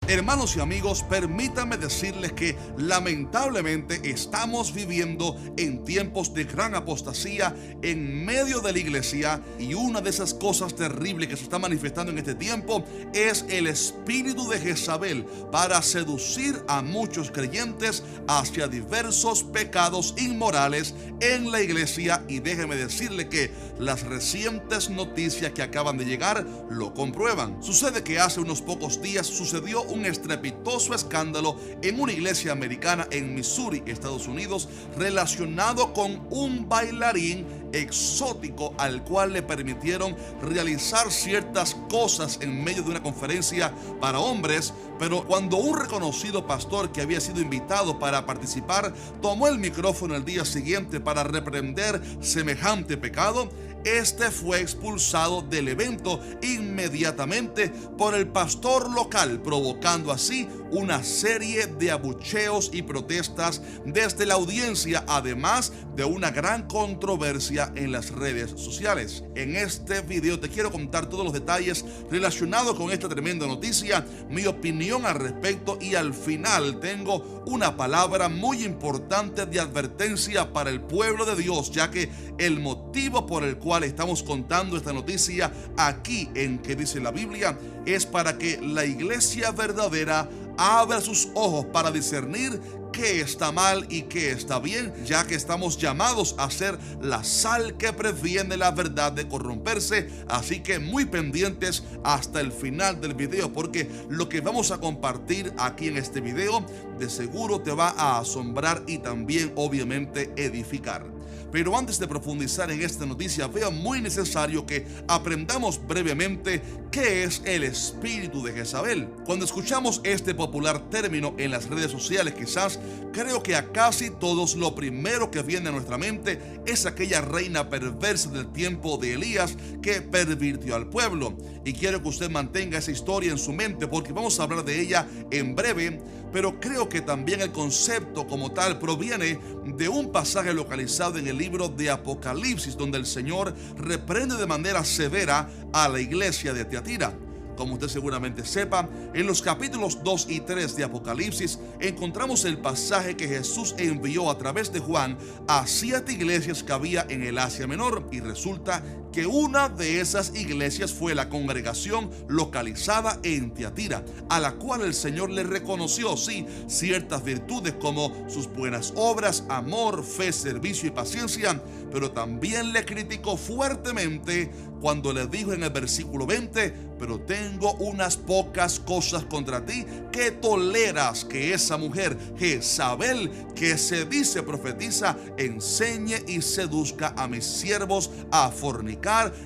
Hermanos y amigos, permítanme decirles que lamentablemente estamos viviendo en tiempos de gran apostasía en medio de la iglesia, y una de esas cosas terribles que se está manifestando en este tiempo es el espíritu de Jezabel para seducir a muchos creyentes hacia diversos pecados inmorales en la iglesia. Y déjeme decirle que las recientes noticias que acaban de llegar lo comprueban. Sucede que hace unos pocos días sucedió un estrepitoso escándalo en una iglesia americana en Missouri, Estados Unidos, relacionado con un bailarín exótico al cual le permitieron realizar ciertas cosas en medio de una conferencia para hombres. Pero cuando un reconocido pastor que había sido invitado para participar tomó el micrófono el día siguiente para reprender semejante pecado, este fue expulsado del evento inmediatamente por el pastor local, provocando así una serie de abucheos y protestas desde la audiencia, además de una gran controversia en las redes sociales. En este video te quiero contar todos los detalles relacionados con esta tremenda noticia, mi opinión al respecto, y al final tengo una palabra muy importante de advertencia para el pueblo de Dios, ya que el motivo por el cual estamos contando esta noticia aquí en ¿Qué dice la Biblia? Es para que la iglesia verdadera abra sus ojos para discernir qué está mal y qué está bien, ya que estamos llamados a ser la sal que previene la verdad de corromperse. Así que muy pendientes hasta el final del video, porque lo que vamos a compartir aquí en este video de seguro te va a asombrar y también obviamente edificar. Pero antes de profundizar en esta noticia, veo muy necesario que aprendamos brevemente qué es el espíritu de Jezabel. Cuando escuchamos este popular término en las redes sociales, quizás creo que a casi todos lo primero que viene a nuestra mente es aquella reina perversa del tiempo de Elías que pervirtió al pueblo. Y quiero que usted mantenga esa historia en su mente, porque vamos a hablar de ella en breve. Pero creo que también el concepto como tal proviene de un pasaje localizado en el libro de Apocalipsis, donde el Señor reprende de manera severa a la iglesia de Tiatira. Como usted seguramente sepa, en los capítulos 2 y 3 de Apocalipsis encontramos el pasaje que Jesús envió a través de Juan a 7 iglesias que había en el Asia Menor, y resulta que una de esas iglesias fue la congregación localizada en Tiatira, a la cual el Señor le reconoció, sí, ciertas virtudes como sus buenas obras, amor, fe, servicio y paciencia, pero también le criticó fuertemente cuando le dijo en el versículo 20: pero tengo unas pocas cosas contra ti, que toleras que esa mujer Jezabel, que se dice profetiza, enseñe y seduzca a mis siervos a fornicar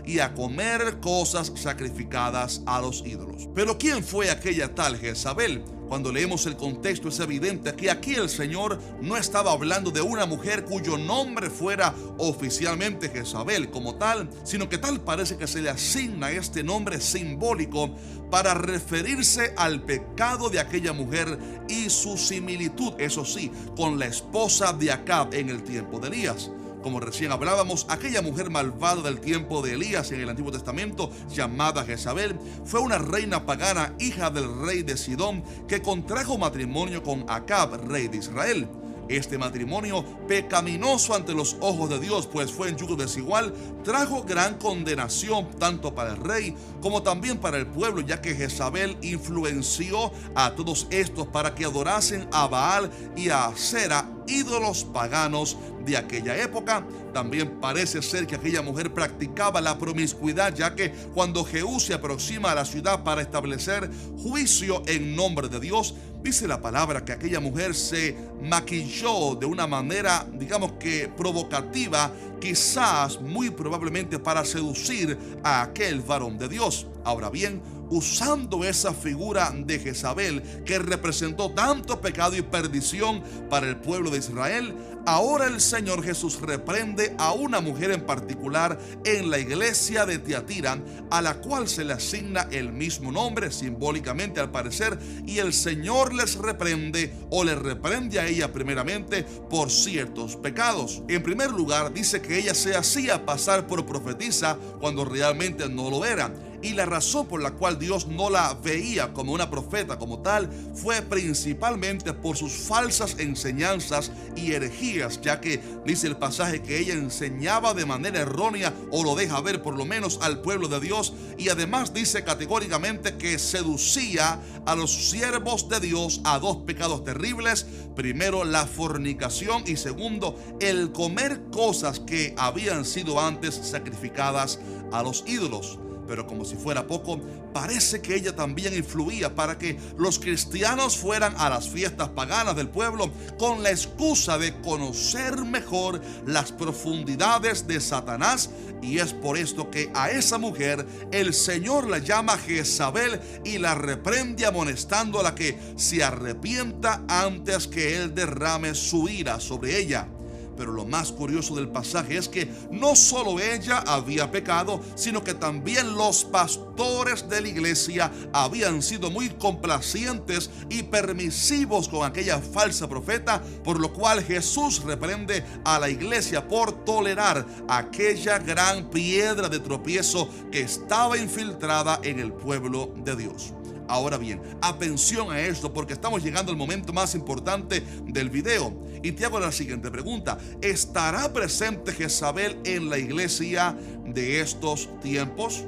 y a comer cosas sacrificadas a los ídolos. Pero ¿quién fue aquella tal Jezabel? Cuando leemos el contexto es evidente que aquí el Señor no estaba hablando de una mujer cuyo nombre fuera oficialmente Jezabel como tal, sino que tal parece que se le asigna este nombre simbólico para referirse al pecado de aquella mujer y su similitud, eso sí, con la esposa de Acab en el tiempo de Elías. Como recién hablábamos, aquella mujer malvada del tiempo de Elías en el Antiguo Testamento, llamada Jezabel, fue una reina pagana, hija del rey de Sidón, que contrajo matrimonio con Acab, rey de Israel. Este matrimonio pecaminoso ante los ojos de Dios, pues fue en yugo desigual, trajo gran condenación tanto para el rey como también para el pueblo, ya que Jezabel influenció a todos estos para que adorasen a Baal y a Asera, ídolos paganos de aquella época. También parece ser que aquella mujer practicaba la promiscuidad, ya que cuando Jehú se aproxima a la ciudad para establecer juicio en nombre de Dios, dice la palabra que aquella mujer se maquilló de una manera, digamos que provocativa, quizás muy probablemente para seducir a aquel varón de Dios. Ahora bien, usando esa figura de Jezabel que representó tanto pecado y perdición para el pueblo de Israel, ahora el Señor Jesús reprende a una mujer en particular en la iglesia de Tiatira, a la cual se le asigna el mismo nombre simbólicamente al parecer, y el Señor les reprende, o le reprende a ella primeramente por ciertos pecados. En primer lugar, dice que ella se hacía pasar por profetisa cuando realmente no lo era. Y la razón por la cual Dios no la veía como una profeta como tal fue principalmente por sus falsas enseñanzas y herejías, ya que dice el pasaje que ella enseñaba de manera errónea, o lo deja ver por lo menos, al pueblo de Dios, y además dice categóricamente que seducía a los siervos de Dios a dos pecados terribles: primero, la fornicación, y segundo, el comer cosas que habían sido antes sacrificadas a los ídolos. Pero como si fuera poco, parece que ella también influía para que los cristianos fueran a las fiestas paganas del pueblo con la excusa de conocer mejor las profundidades de Satanás. Y es por esto que a esa mujer el Señor la llama Jezabel y la reprende, amonestándola a que se arrepienta antes que Él derrame su ira sobre ella. Pero lo más curioso del pasaje es que no solo ella había pecado, sino que también los pastores de la iglesia habían sido muy complacientes y permisivos con aquella falsa profeta, por lo cual Jesús reprende a la iglesia por tolerar aquella gran piedra de tropiezo que estaba infiltrada en el pueblo de Dios. Ahora bien, atención a esto, porque estamos llegando al momento más importante del video y te hago la siguiente pregunta: ¿estará presente Jezabel en la iglesia de estos tiempos?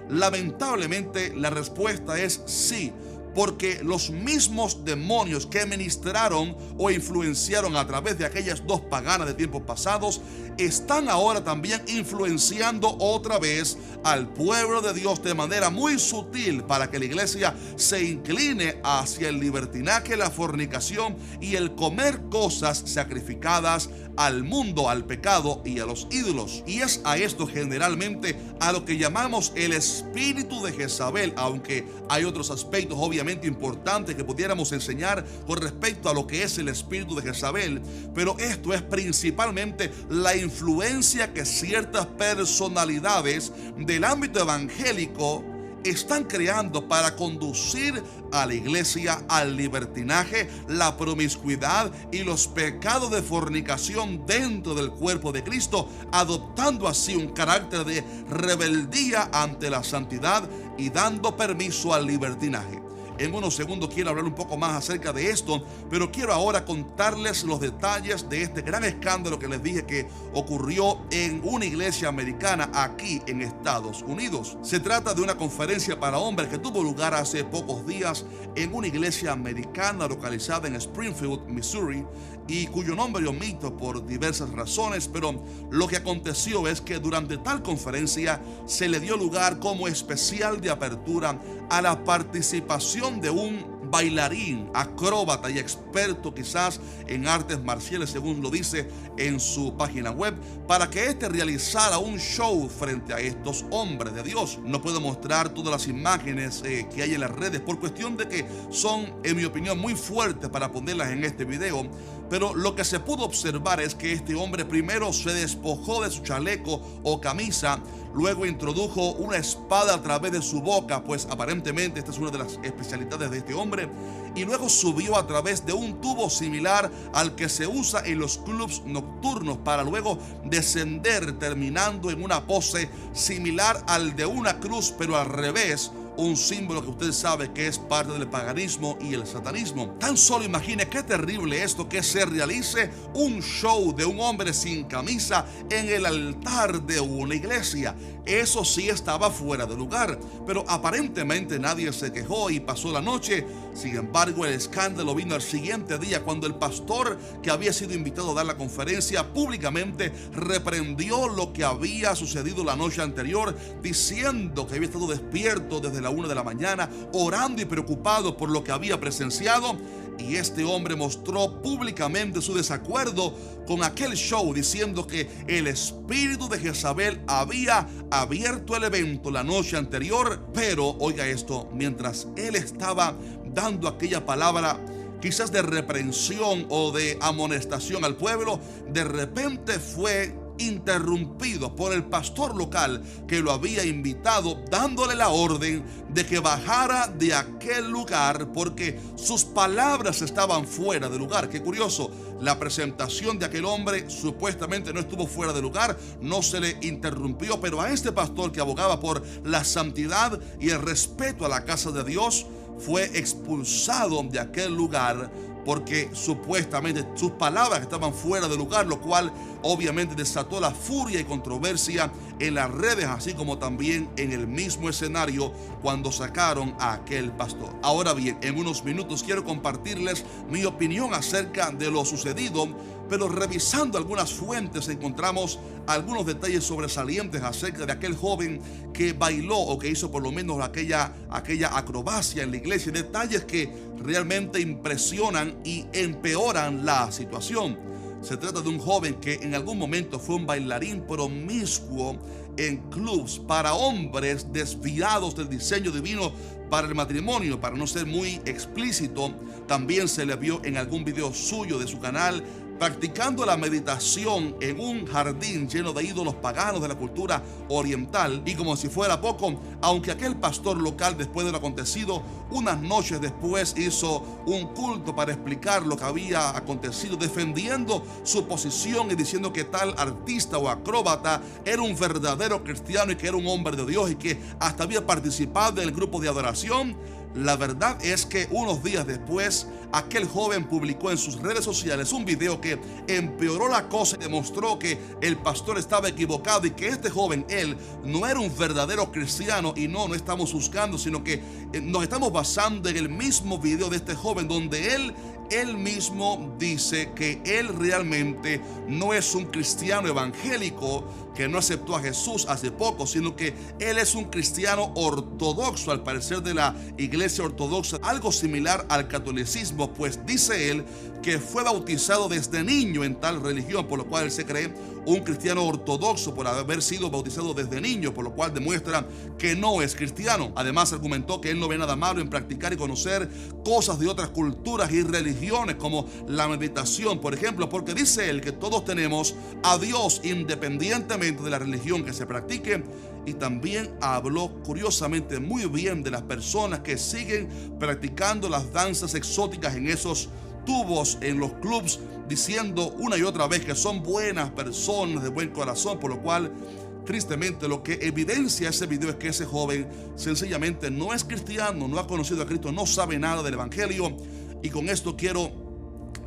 Lamentablemente la respuesta es sí, porque los mismos demonios que ministraron o influenciaron a través de aquellas dos paganas de tiempos pasados están ahora también influenciando otra vez al pueblo de Dios de manera muy sutil para que la iglesia se incline hacia el libertinaje, la fornicación y el comer cosas sacrificadas al mundo, al pecado y a los ídolos. Y es a esto generalmente a lo que llamamos el espíritu de Jezabel, aunque hay otros aspectos obviamente importantes que pudiéramos enseñar con respecto a lo que es el espíritu de Jezabel, pero esto es principalmente la influencia que ciertas personalidades del ámbito evangélico están creando para conducir a la iglesia al libertinaje, la promiscuidad y los pecados de fornicación dentro del cuerpo de Cristo, adoptando así un carácter de rebeldía ante la santidad y dando permiso al libertinaje. En unos segundos quiero hablar un poco más acerca de esto, pero quiero ahora contarles los detalles de este gran escándalo que les dije que ocurrió en una iglesia americana aquí en Estados Unidos. Se trata de una conferencia para hombres que tuvo lugar hace pocos días en una iglesia americana localizada en Springfield, Missouri, y cuyo nombre omito por diversas razones, pero lo que aconteció es que durante tal conferencia se le dio lugar como especial de apertura a la participación de un bailarín, acróbata y experto quizás en artes marciales, según lo dice en su página web, para que éste realizara un show frente a estos hombres de Dios. No puedo mostrar todas las imágenes que hay en las redes por cuestión de que son, en mi opinión, muy fuertes para ponerlas en este video, pero lo que se pudo observar es que este hombre primero se despojó de su chaleco o camisa, luego introdujo una espada a través de su boca, pues aparentemente esta es una de las especialidades de este hombre, y luego subió a través de un tubo similar al que se usa en los clubs nocturnos para luego descender, terminando en una pose similar al de una cruz, pero al revés, un símbolo que usted sabe que es parte del paganismo y el satanismo. Tan solo imagine qué terrible esto, que se realice un show de un hombre sin camisa en el altar de una iglesia. Eso sí estaba fuera de lugar, pero aparentemente nadie se quejó y pasó la noche. Sin embargo, el escándalo vino al siguiente día, cuando el pastor que había sido invitado a dar la conferencia públicamente reprendió lo que había sucedido la noche anterior, diciendo que había estado despierto desde la 1 de la mañana, orando y preocupado por lo que había presenciado. Y este hombre mostró públicamente su desacuerdo con aquel show, diciendo que el espíritu de Jezabel había abierto el evento la noche anterior. Pero, oiga esto, mientras él estaba dando aquella palabra, quizás de reprensión o de amonestación al pueblo, de repente fue interrumpido por el pastor local que lo había invitado, dándole la orden de que bajara de aquel lugar porque sus palabras estaban fuera de lugar. Qué curioso, la presentación de aquel hombre supuestamente no estuvo fuera de lugar, no se le interrumpió, pero a este pastor que abogaba por la santidad y el respeto a la casa de Dios, fue expulsado de aquel lugar porque supuestamente sus palabras estaban fuera de lugar, lo cual obviamente desató la furia y controversia en las redes, así como también en el mismo escenario cuando sacaron a aquel pastor. Ahora bien, en unos minutos quiero compartirles mi opinión acerca de lo sucedido, pero revisando algunas fuentes encontramos algunos detalles sobresalientes acerca de aquel joven que bailó o que hizo por lo menos aquella acrobacia en la iglesia, detalles que realmente impresionan y empeoran la situación. Se trata de un joven que en algún momento fue un bailarín promiscuo en clubs para hombres desviados del diseño divino para el matrimonio. Para no ser muy explícito, también se le vio en algún video suyo de su canal practicando la meditación en un jardín lleno de ídolos paganos de la cultura oriental. Y como si fuera poco, aunque aquel pastor local, después de lo acontecido, unas noches después hizo un culto para explicar lo que había acontecido, defendiendo su posición y diciendo que tal artista o acróbata era un verdadero cristiano y que era un hombre de Dios y que hasta había participado en el grupo de adoración. La verdad es que unos días después, aquel joven publicó en sus redes sociales un video que empeoró la cosa y demostró que el pastor estaba equivocado y que este joven, él, no era un verdadero cristiano. Y no estamos buscando, sino que nos estamos basando en el mismo video de este joven donde él mismo dice que él realmente no es un cristiano evangélico que no aceptó a Jesús hace poco, sino que él es un cristiano ortodoxo, al parecer de la iglesia ortodoxa, algo similar al catolicismo, pues dice él que fue bautizado desde niño en tal religión, por lo cual él se cree un cristiano ortodoxo por haber sido bautizado desde niño, por lo cual demuestra que no es cristiano. Además, argumentó que él no ve nada malo en practicar y conocer cosas de otras culturas y religiones, como la meditación, por ejemplo, porque dice él que todos tenemos a Dios independientemente de la religión que se practique. Y también habló curiosamente muy bien de las personas que siguen practicando las danzas exóticas en esos tubos en los clubs, diciendo una y otra vez que son buenas personas de buen corazón, por lo cual tristemente lo que evidencia ese video es que ese joven sencillamente no es cristiano, no ha conocido a Cristo, no sabe nada del evangelio. Y con esto quiero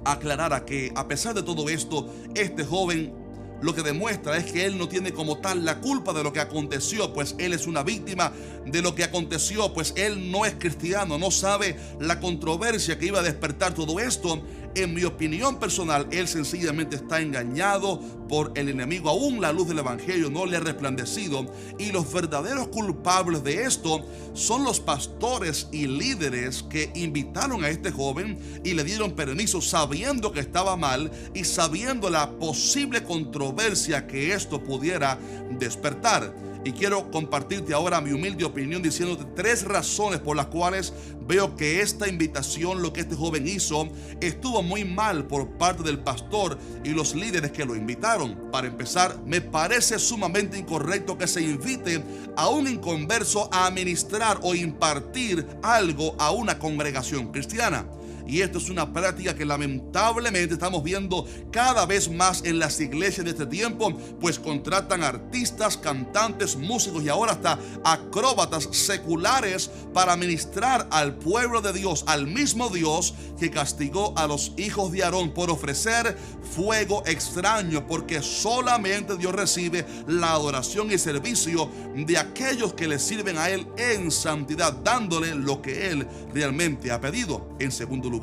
aclarar a que a pesar de todo esto, este joven lo que demuestra es que él no tiene como tal la culpa de lo que aconteció, pues él es una víctima de lo que aconteció, pues él no es cristiano, no sabe la controversia que iba a despertar todo esto. En mi opinión personal, él sencillamente está engañado por el enemigo. Aún la luz del evangelio no le ha resplandecido, y los verdaderos culpables de esto son los pastores y líderes que invitaron a este joven y le dieron permiso sabiendo que estaba mal y sabiendo la posible controversia que esto pudiera despertar. Y quiero compartirte ahora mi humilde opinión diciéndote 3 razones por las cuales veo que esta invitación, lo que este joven hizo, estuvo muy mal por parte del pastor y los líderes que lo invitaron. Para empezar, me parece sumamente incorrecto que se invite a un inconverso a administrar o impartir algo a una congregación cristiana. Y esto es una práctica que lamentablemente estamos viendo cada vez más en las iglesias de este tiempo, pues contratan artistas, cantantes, músicos y ahora hasta acróbatas seculares para ministrar al pueblo de Dios, al mismo Dios que castigó a los hijos de Aarón por ofrecer fuego extraño, porque solamente Dios recibe la adoración y servicio de aquellos que le sirven a Él en santidad, dándole lo que Él realmente ha pedido. En segundo lugar,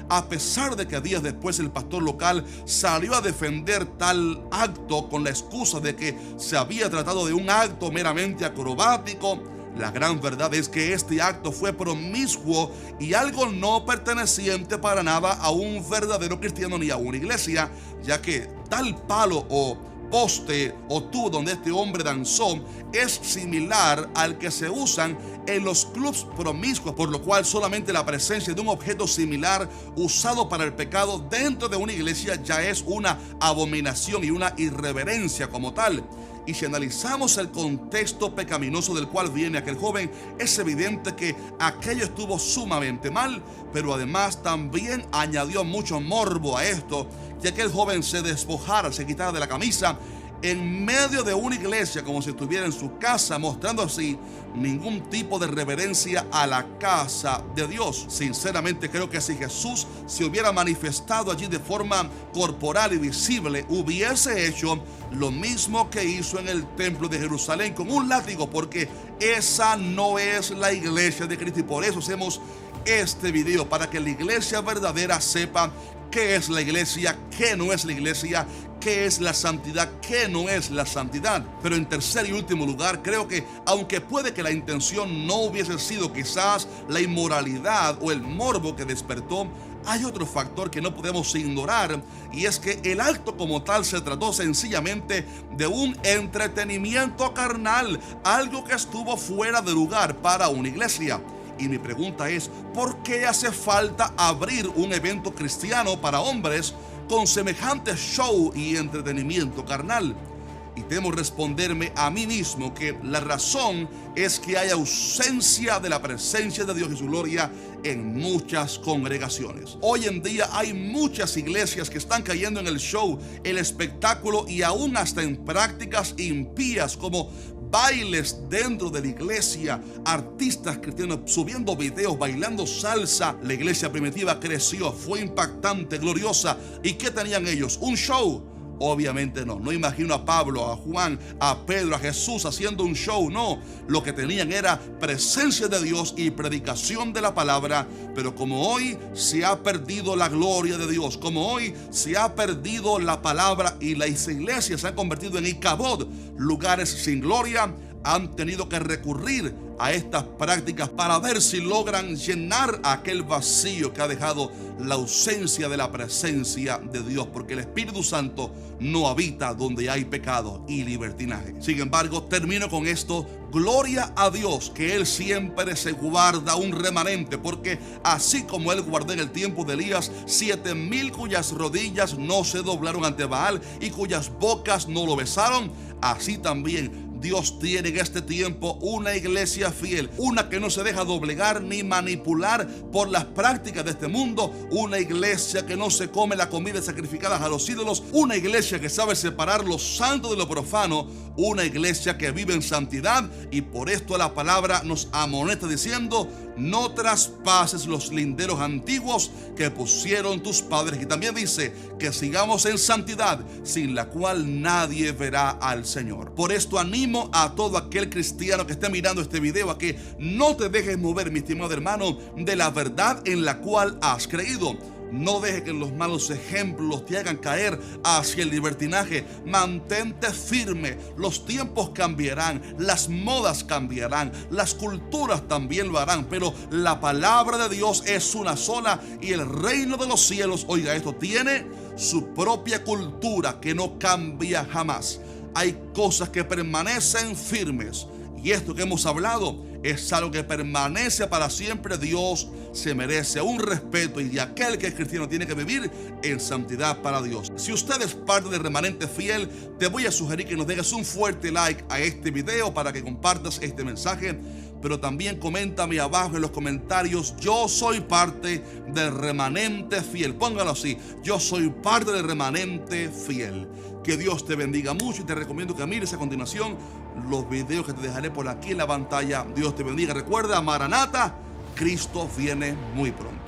a pesar de que días después el pastor local salió a defender tal acto con la excusa de que se había tratado de un acto meramente acrobático, la gran verdad es que este acto fue promiscuo y algo no perteneciente para nada a un verdadero cristiano ni a una iglesia, ya que tal palo o poste o tubo donde este hombre danzó es similar al que se usan en los clubs promiscuos, por lo cual solamente la presencia de un objeto similar usado para el pecado dentro de una iglesia ya es una abominación y una irreverencia como tal. Y si analizamos el contexto pecaminoso del cual viene aquel joven, es evidente que aquello estuvo sumamente mal, pero además también añadió mucho morbo a esto, que aquel joven se despojara, se quitara de la camisa en medio de una iglesia como si estuviera en su casa, mostrando así ningún tipo de reverencia a la casa de Dios. Sinceramente creo que si Jesús se hubiera manifestado allí de forma corporal y visible, hubiese hecho lo mismo que hizo en el templo de Jerusalén con un látigo, porque esa no es la iglesia de Cristo. Y por eso hacemos este video, para que la iglesia verdadera sepa qué es la iglesia, qué no es la iglesia, qué es la santidad, qué no es la santidad. Pero en tercer y último lugar, creo que aunque puede que la intención no hubiese sido quizás la inmoralidad o el morbo que despertó, hay otro factor que no podemos ignorar, y es que el acto como tal se trató sencillamente de un entretenimiento carnal, algo que estuvo fuera de lugar para una iglesia. Y mi pregunta es, ¿por qué hace falta abrir un evento cristiano para hombres con semejante show y entretenimiento carnal? Y temo responderme a mí mismo que la razón es que hay ausencia de la presencia de Dios y su gloria en muchas congregaciones. Hoy en día hay muchas iglesias que están cayendo en el show, el espectáculo y aún hasta en prácticas impías como bailes dentro de la iglesia, artistas cristianos subiendo videos, bailando salsa. La iglesia primitiva creció, fue impactante, gloriosa. ¿Y qué tenían ellos? ¿Un show? Obviamente no. No imagino a Pablo, a Juan, a Pedro, a Jesús haciendo un show. No, lo que tenían era presencia de Dios y predicación de la palabra. Pero como hoy se ha perdido la gloria de Dios, como hoy se ha perdido la palabra y las iglesias se han convertido en Icabod, lugares sin gloria, han tenido que recurrir a estas prácticas para ver si logran llenar aquel vacío que ha dejado la ausencia de la presencia de Dios, porque el Espíritu Santo no habita donde hay pecado y libertinaje. Sin embargo, termino con esto: gloria a Dios que Él siempre se guarda un remanente, porque así como Él guardó en el tiempo de Elías 7,000 cuyas rodillas no se doblaron ante Baal y cuyas bocas no lo besaron, así también Dios tiene en este tiempo una iglesia fiel, una que no se deja doblegar ni manipular por las prácticas de este mundo, una iglesia que no se come la comida sacrificada a los ídolos, una iglesia que sabe separar lo santo de lo profano, una iglesia que vive en santidad. Y por esto la palabra nos amonesta diciendo: no traspases los linderos antiguos que pusieron tus padres. Y también dice que sigamos en santidad, sin la cual nadie verá al Señor. Por esto animo a todo aquel cristiano que esté mirando este video a que no te dejes mover, mi estimado hermano, de la verdad en la cual has creído. No dejes que los malos ejemplos te hagan caer hacia el libertinaje. Mantente firme. Los tiempos cambiarán, las modas cambiarán, las culturas también lo harán, pero la palabra de Dios es una sola, y el reino de los cielos, oiga esto, tiene su propia cultura que no cambia jamás. Hay cosas que permanecen firmes, y esto que hemos hablado es algo que permanece para siempre. Dios se merece un respeto, y de aquel que es cristiano tiene que vivir en santidad para Dios. Si usted es parte del remanente fiel, te voy a sugerir que nos dejes un fuerte like a este video para que compartas este mensaje. Pero también coméntame abajo en los comentarios: yo soy parte del remanente fiel. Póngalo así: yo soy parte del remanente fiel. Que Dios te bendiga mucho, y te recomiendo que mires a continuación los videos que te dejaré por aquí en la pantalla. Dios te bendiga. Recuerda, Maranata, Cristo viene muy pronto.